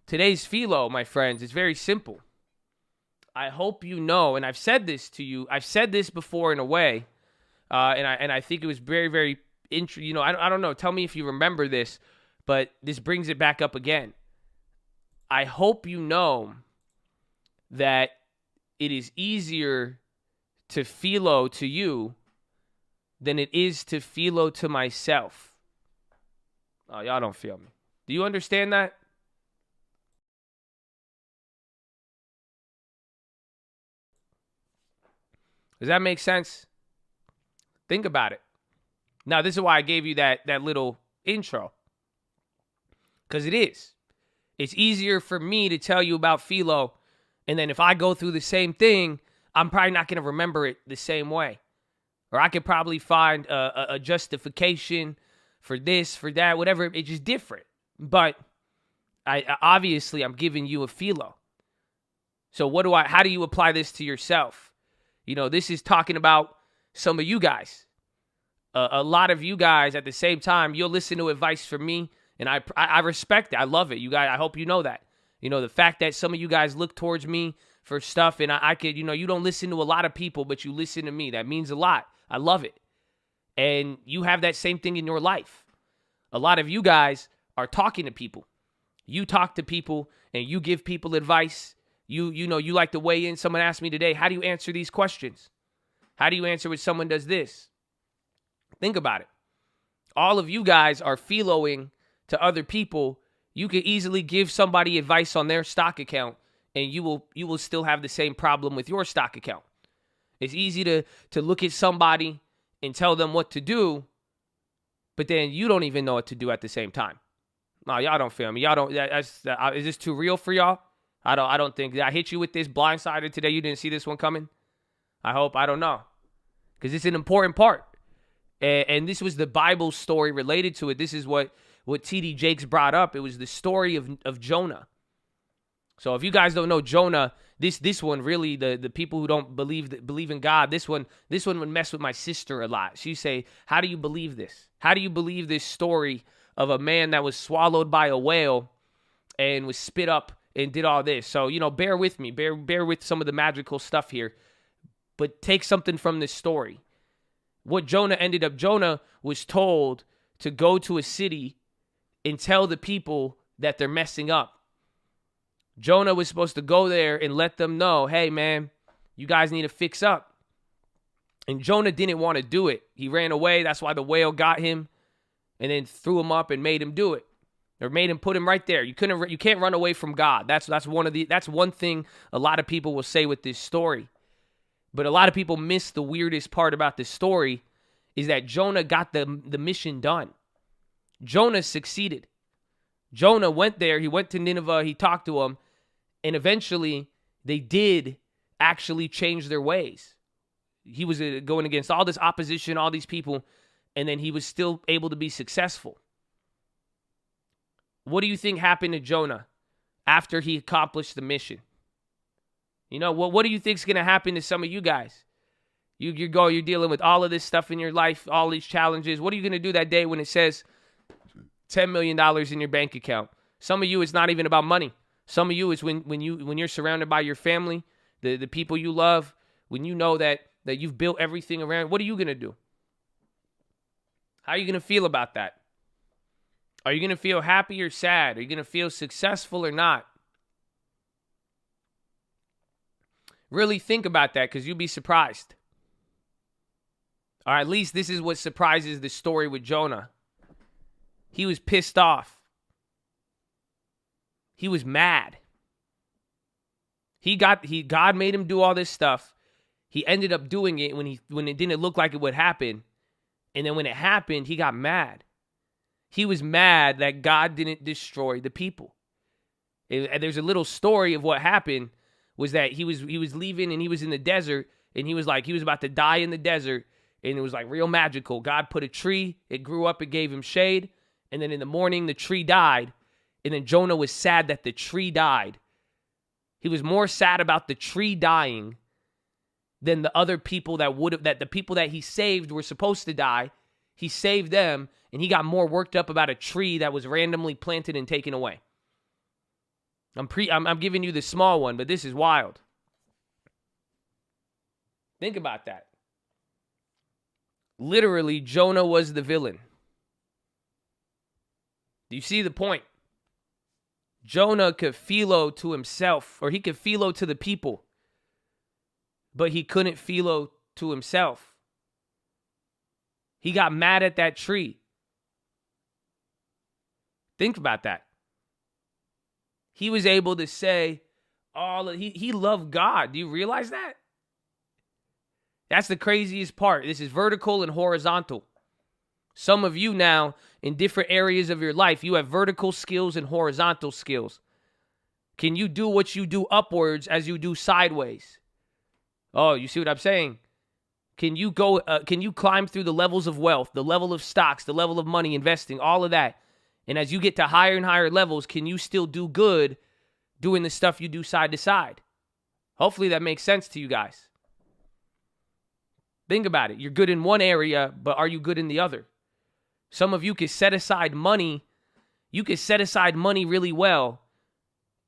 Today's philo, my friends, is very simple. I hope you know, and I've said this to you. I've said this before in a way, and I think it was very, very interesting. I don't know. Tell me if you remember this, but this brings it back up again. I hope you know that it is easier to philo to you than it is to philo to myself. Oh, y'all don't feel me. Do you understand that? Does that make sense? Think about it. Now, this is why I gave you that little intro. Because it is. It's easier for me to tell you about philo, and then if I go through the same thing, I'm probably not going to remember it the same way. Or I could probably find a justification for this, for that, whatever. It's just different. But obviously, I'm giving you a philo. So how do you apply this to yourself? This is talking about some of you guys. A lot of you guys at the same time, you'll listen to advice from me, and I respect it. I love it. You guys, I hope you know that. The fact that some of you guys look towards me for stuff, and I could, you don't listen to a lot of people, but you listen to me. That means a lot. I love it. And you have that same thing in your life. A lot of you guys are talking to people. You talk to people, and you give people advice. You like to weigh in. Someone asked me today, how do you answer these questions? How do you answer when someone does this? Think about it. All of you guys are philoing to other people. You could easily give somebody advice on their stock account, and you will still have the same problem with your stock account. It's easy to look at somebody and tell them what to do, but then you don't even know what to do at the same time. No, y'all don't feel me. Y'all don't. Is this too real for y'all? I don't think. Did I hit you with this blindsided today? You didn't see this one coming? I hope. I don't know. Because it's an important part. And this was the Bible story related to it. This is what T.D. Jakes brought up. It was the story of Jonah. So if you guys don't know Jonah, this one really, the people who don't believe in God, this one would mess with my sister a lot. She'd say, how do you believe this? How do you believe this story of a man that was swallowed by a whale and was spit up and did all this? So, bear with me. Bear with some of the magical stuff here. But take something from this story. What Jonah was told to go to a city and tell the people that they're messing up. Jonah was supposed to go there and let them know, hey, man, you guys need to fix up. And Jonah didn't want to do it. He ran away. That's why the whale got him and then threw him up and made him do it. Or made him put him right there. You can't run away from God. That's one thing a lot of people will say with this story. But a lot of people miss the weirdest part about this story is that Jonah got the mission done. Jonah succeeded. Jonah went there. He went to Nineveh. He talked to them. And eventually, they did actually change their ways. He was going against all this opposition, all these people, and then he was still able to be successful. What do you think happened to Jonah after he accomplished the mission? What do you think is going to happen to some of you guys? You're dealing with all of this stuff in your life, all these challenges. What are you going to do that day when it says $10 million in your bank account? Some of you, it's not even about money. Some of you, it's when you're surrounded by your family, the people you love, when you know that you've built everything around. What are you going to do? How are you going to feel about that? Are you going to feel happy or sad? Are you going to feel successful or not? Really think about that, because you'll be surprised. Or at least this is what surprises the story with Jonah. He was pissed off. He was mad. God made him do all this stuff. He ended up doing it when it didn't look like it would happen. And then when it happened, he got mad. He was mad that God didn't destroy the people. And there's a little story of what happened. Was that he was leaving and he was in the desert, and he was about to die in the desert, and it was like real magical. God put a tree, it grew up, it gave him shade, and then in the morning the tree died, and then Jonah was sad that the tree died. He was more sad about the tree dying than the other people that the people that he saved were supposed to die. He saved them, and he got more worked up about a tree that was randomly planted and taken away. I'm giving you the small one, but this is wild. Think about that. Literally, Jonah was the villain. Do you see the point? Jonah could philo to himself, or he could philo to the people, but he couldn't philo to himself. He got mad at that tree. Think about that. He was able to say he loved God. Do you realize that? That's the craziest part. This is vertical and horizontal. Some of you now, in different areas of your life, you have vertical skills and horizontal skills. Can you do what you do upwards as you do sideways? Oh, you see what I'm saying? Can you climb through the levels of wealth, the level of stocks, the level of money, investing, all of that? And as you get to higher and higher levels, can you still do good doing the stuff you do side to side? Hopefully that makes sense to you guys. Think about it. You're good in one area, but are you good in the other? Some of you could set aside money. You could set aside money really well,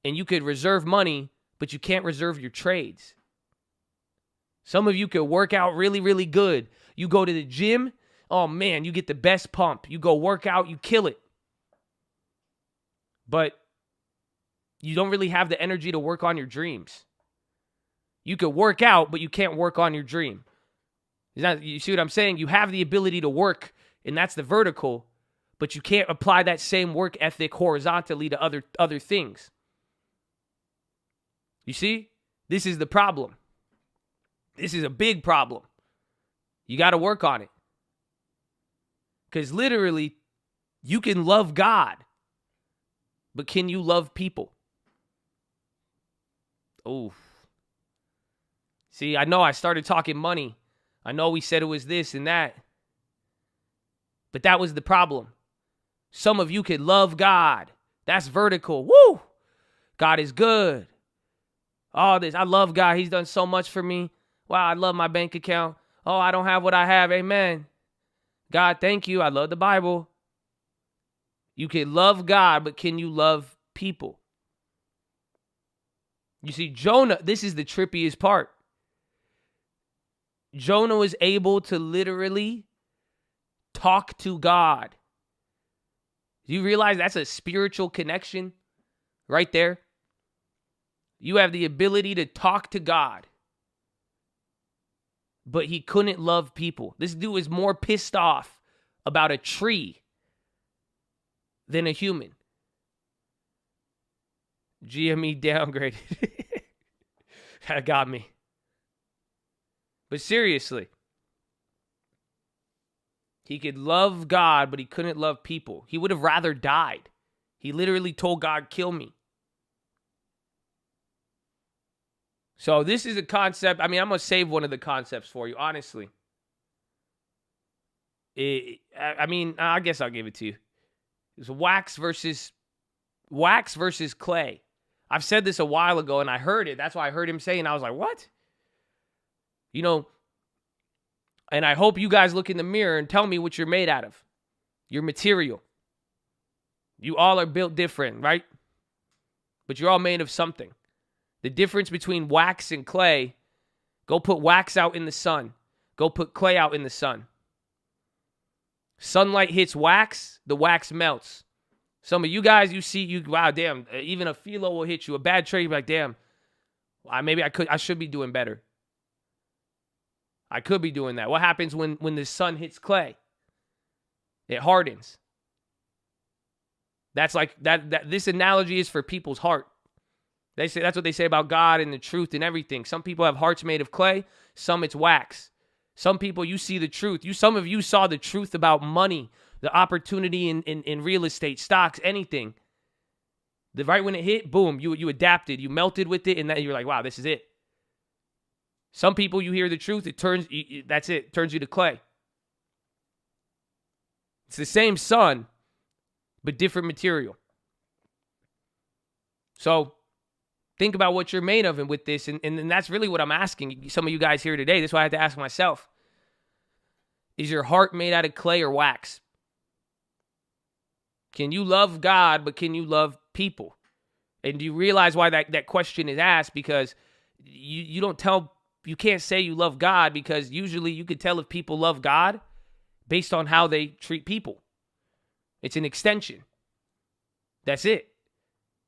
and you could reserve money, but you can't reserve your trades. Some of you could work out really, really good. You go to the gym, oh man, you get the best pump. You go work out, you kill it. But you don't really have the energy to work on your dreams. You could work out, but you can't work on your dream. You see what I'm saying? You have the ability to work, and that's the vertical, but you can't apply that same work ethic horizontally to other things. You see? This is the problem. This is a big problem. You got to work on it. Because literally, you can love God, but can you love people? Oh. See, I know I started talking money. I know we said it was this and that. But that was the problem. Some of you could love God. That's vertical. Woo! God is good. All this. I love God. He's done so much for me. Wow, I love my bank account. Oh, I don't have what I have. Amen. God, thank you. I love the Bible. You can love God, but can you love people? You see, Jonah, this is the trippiest part. Jonah was able to literally talk to God. Do you realize that's a spiritual connection right there? You have the ability to talk to God, but he couldn't love people. This dude is more pissed off about a tree than a human. GME downgraded. That got me. But seriously, he could love God, but he couldn't love people. He would have rather died. He literally told God, kill me. So this is a concept. I mean, I'm going to save one of the concepts for you, honestly. I guess I'll give it to you. It's wax versus clay. I've said this a while ago, and I heard it. That's why I heard him say, and I was like, what? You know, and I hope you guys look in the mirror and tell me what you're made out of. Your material. You all are built different, right? But you're all made of something. The difference between wax and clay, go put wax out in the sun. Go put clay out in the sun. Sunlight hits wax, the wax melts. Some of you guys, wow, damn, even a philo will hit you. A bad trade, you're like, damn, I should be doing better. I could be doing that. What happens when the sun hits clay? It hardens. That's like that. This analogy is for people's heart. They say that's what they say about God and the truth and everything. Some people have hearts made of clay. Some it's wax. Some people, you see the truth. Some of you saw the truth about money, the opportunity in real estate, stocks, anything. Right when it hit, boom, you adapted, you melted with it, and then you're like, wow, this is it. Some people, you hear the truth, that's it, turns you to clay. It's the same sun, but different material. So think about what you're made of and with this, and that's really what I'm asking some of you guys here today. That's why I have to ask myself. Is your heart made out of clay or wax? Can you love God, but can you love people? And do you realize why that question is asked? Because you can't say you love God, because usually you could tell if people love God based on how they treat people. It's an extension. That's it.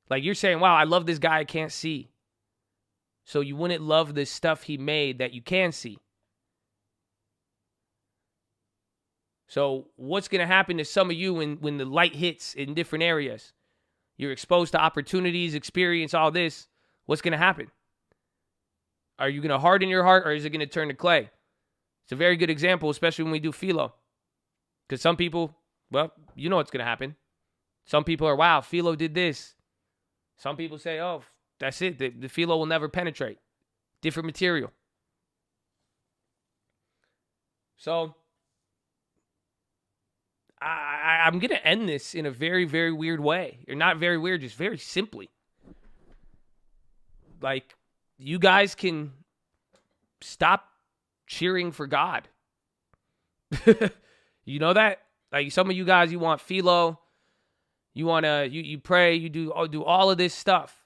Like you're saying, wow, I love this guy I can't see. So you wouldn't love the stuff he made that you can see. So what's going to happen to some of you when the light hits in different areas? You're exposed to opportunities, experience all this. What's going to happen? Are you going to harden your heart, or is it going to turn to clay? It's a very good example, especially when we do philo. Because some people, well, you know what's going to happen. Some people are, wow, philo did this. Some people say, oh, that's it. The philo will never penetrate. Different material. So I'm going to end this in a very, very weird way. Or not very weird, just very simply. Like, you guys can stop cheering for God. You know that? Like, some of you guys, you want philo. You want to, you pray, you do all of this stuff.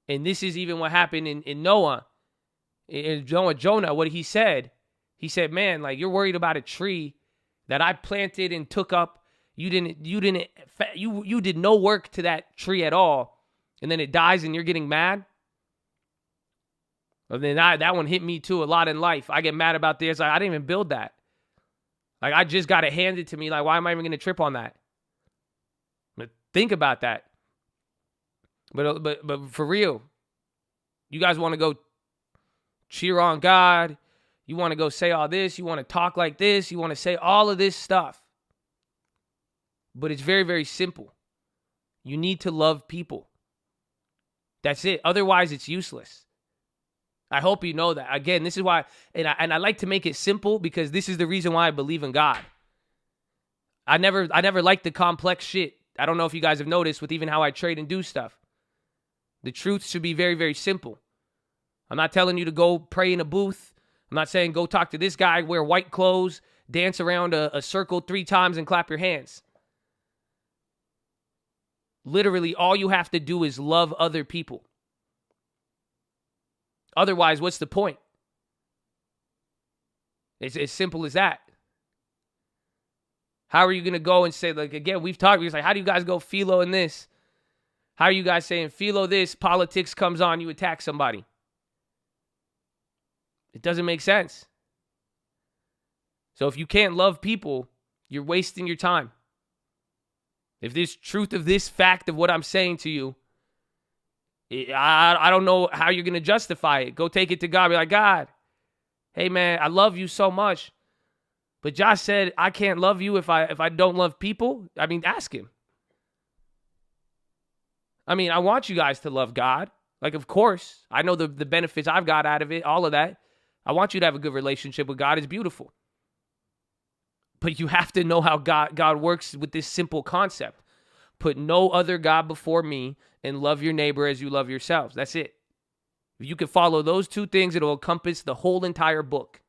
And this is even what happened in Noah. In Jonah, what he said, man, like, you're worried about a tree that I planted and took up. You did no work to that tree at all. And then it dies and you're getting mad. And then that one hit me too a lot in life. I get mad about this. Like, I didn't even build that. Like, I just got it handed to me. Like, why am I even going to trip on that? But think about that. But for real, you guys want to go cheer on God. You want to go say all this. You want to talk like this. You want to say all of this stuff. But it's very, very simple. You need to love people. That's it. Otherwise, it's useless. I hope you know that. Again, this is why, and I like to make it simple, because this is the reason why I believe in God. I never liked the complex shit. I don't know if you guys have noticed with even how I trade and do stuff. The truth should be very, very simple. I'm not telling you to go pray in a booth. I'm not saying go talk to this guy, wear white clothes, dance around a circle 3 times and clap your hands. Literally, all you have to do is love other people. Otherwise, what's the point? It's as simple as that. How are you going to go and say, like, again, we've talked, like, how do you guys go philo in this? How are you guys saying philo this, politics comes on, you attack somebody? It doesn't make sense. So if you can't love people, you're wasting your time. If there's truth of this fact of what I'm saying to you, I don't know how you're going to justify it. Go take it to God. Be like, God, hey, man, I love you so much. But Josh said I can't love you if I don't love people. I mean, ask him. I mean, I want you guys to love God. Like, of course, I know the benefits I've got out of it, all of that. I want you to have a good relationship with God. It's beautiful. But you have to know how God works with this simple concept. Put no other God before me and love your neighbor as you love yourselves. That's it. If you can follow those 2 things, it'll encompass the whole entire book.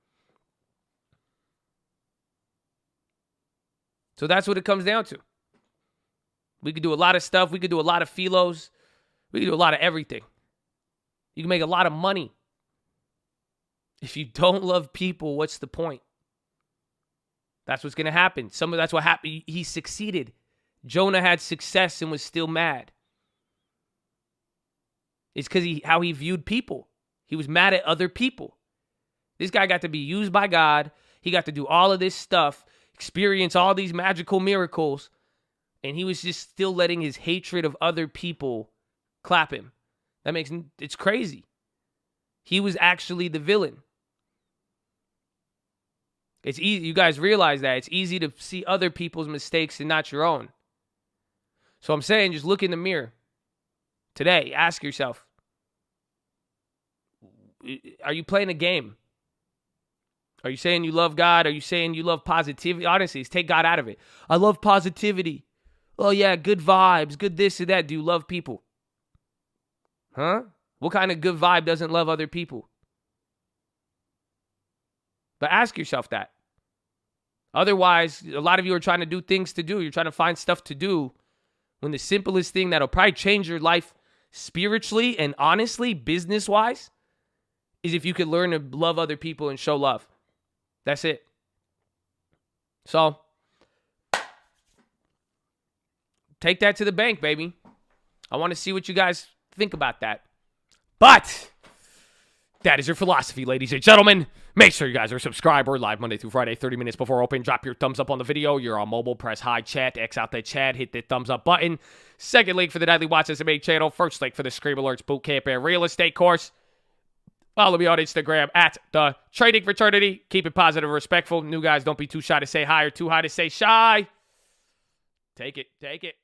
So that's what it comes down to. We could do a lot of stuff. We could do a lot of philos. We could do a lot of everything. You can make a lot of money. If you don't love people, what's the point? That's what's going to happen. That's what happened. He succeeded. Jonah had success and was still mad. It's because how he viewed people. He was mad at other people. This guy got to be used by God. He got to do all of this stuff, experience all these magical miracles, and he was just still letting his hatred of other people clap him. It's crazy. He was actually the villain. It's easy. You guys realize that. It's easy to see other people's mistakes and not your own. So I'm saying, just look in the mirror today. Ask yourself, are you playing a game? Are you saying you love God? Are you saying you love positivity? Honestly, take God out of it. I love positivity. Oh, yeah, good vibes, good this and that. Do you love people? Huh? What kind of good vibe doesn't love other people? But ask yourself that. Otherwise, a lot of you are trying to do things to do. You're trying to find stuff to do when the simplest thing that'll probably change your life spiritually and honestly, business-wise, is if you could learn to love other people and show love. That's it. So, take that to the bank, baby. I want to see what you guys think about that. But that is your philosophy, ladies and gentlemen. Make sure you guys are subscribed. We're live Monday through Friday, 30 minutes before open. Drop your thumbs up on the video. You're on mobile. Press high chat. X out the chat. Hit the thumbs up button. Second link for the Nightly Watch SMA channel. First link for the Scream Alerts Bootcamp and Real Estate course. Follow me on Instagram at The Trading Fraternity. Keep it positive and respectful. New guys, don't be too shy to say hi or too high to say shy. Take it. Take it.